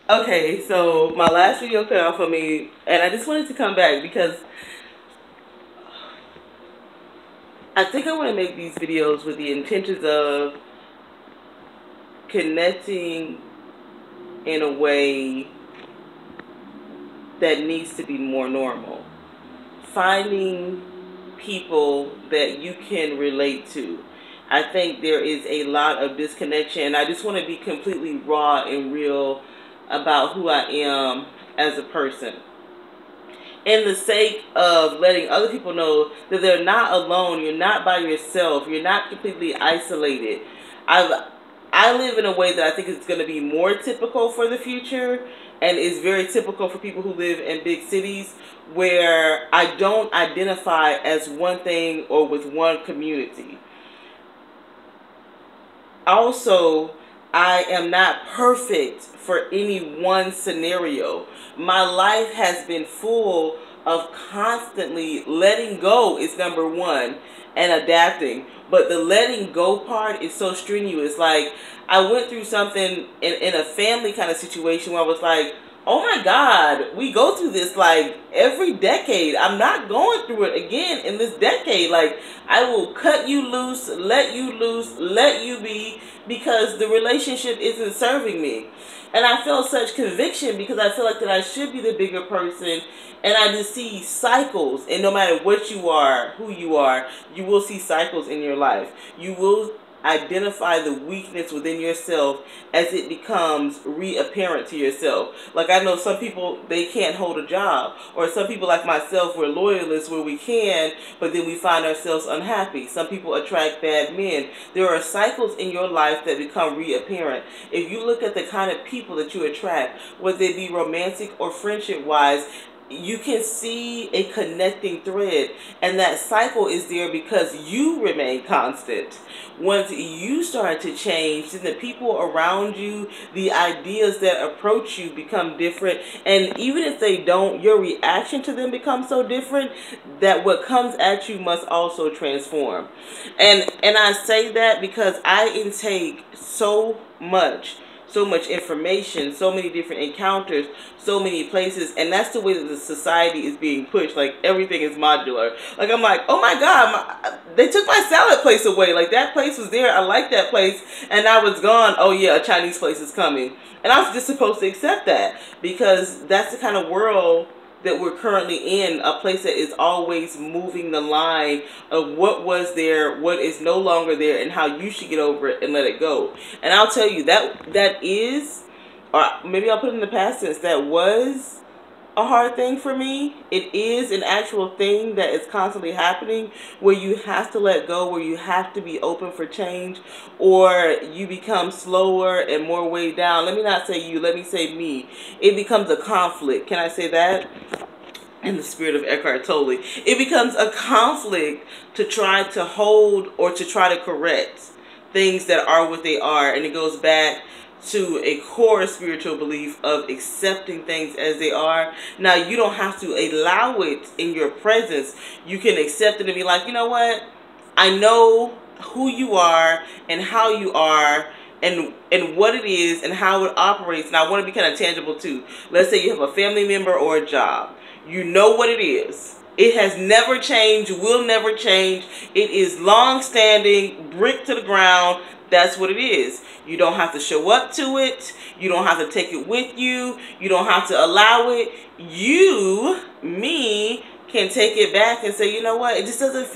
Okay, so my last video cut off of me, and I just wanted to come back because I think I want to make these videos with the intentions of connecting in a way that needs to be more normal. Finding people that you can relate to. I think there is a lot of disconnection, and I just want to be completely raw and real about who I am as a person. In the sake of letting other people know that they're not alone, you're not by yourself, you're not completely isolated. I live in a way that I think is going to be more typical for the future, and is very typical for people who live in big cities, where I don't identify as one thing or with one community. Also, I am not perfect for any one scenario. My life has been full of constantly letting go is number one, and adapting. But the letting go part is so strenuous. Like, I went through something in a family kind of situation where I was like, oh my God, we go through this like every decade. I'm not going through it again in this decade. Like, I will cut you loose, let you be, because the relationship isn't serving me. And I felt such conviction because I feel like that I should be the bigger person. And I just see cycles. And no matter what you are, who you are, you will see cycles in your life. You will identify the weakness within yourself as it becomes reapparent to yourself. Like, I know some people, they can't hold a job, or some people like myself, we're loyalists where we can, but then we find ourselves unhappy. Some people attract bad men. There are cycles in your life that become reapparent. If you look at the kind of people that you attract, whether they be romantic or friendship wise, you can see a connecting thread, and that cycle is there because you remain constant. Once you start to change, then the people around you, the ideas that approach you become different, and even if they don't, your reaction to them becomes so different that what comes at you must also transform. And I say that because I intake so much information, so many different encounters, so many places, and that's the way that the society is being pushed. Like, everything is modular. Like, I'm like, oh my God, they took my salad place away. Like, that place was there, I like that place, and now it's gone. Oh yeah, a Chinese place is coming. And I was just supposed to accept that, because that's the kind of world that we're currently in, a place that is always moving the line of what was there, what is no longer there, and how you should get over it and let it go. And I'll tell you, that is, or maybe I'll put it in the past tense, that was a hard thing for me. It is an actual thing that is constantly happening, where you have to let go, where you have to be open for change, or you become slower and more weighed down. Let me not say you, let me say me. It becomes a conflict. Can I say that? In the spirit of Eckhart Tolle. It becomes a conflict to try to hold or to try to correct things that are what they are. And it goes back to a core spiritual belief of accepting things as they are. Now, you don't have to allow it in your presence. You can accept it and be like, you know what? I know who you are and how you are, and what it is and how it operates. And I want to be kind of tangible too. Let's say you have a family member or a job. You know what it is. It has never changed, will never change. It is long-standing, brick to the ground. That's what it is. You don't have to show up to it. You don't have to take it with you. You don't have to allow it. You, me, can take it back and say, you know what, it just doesn't fit.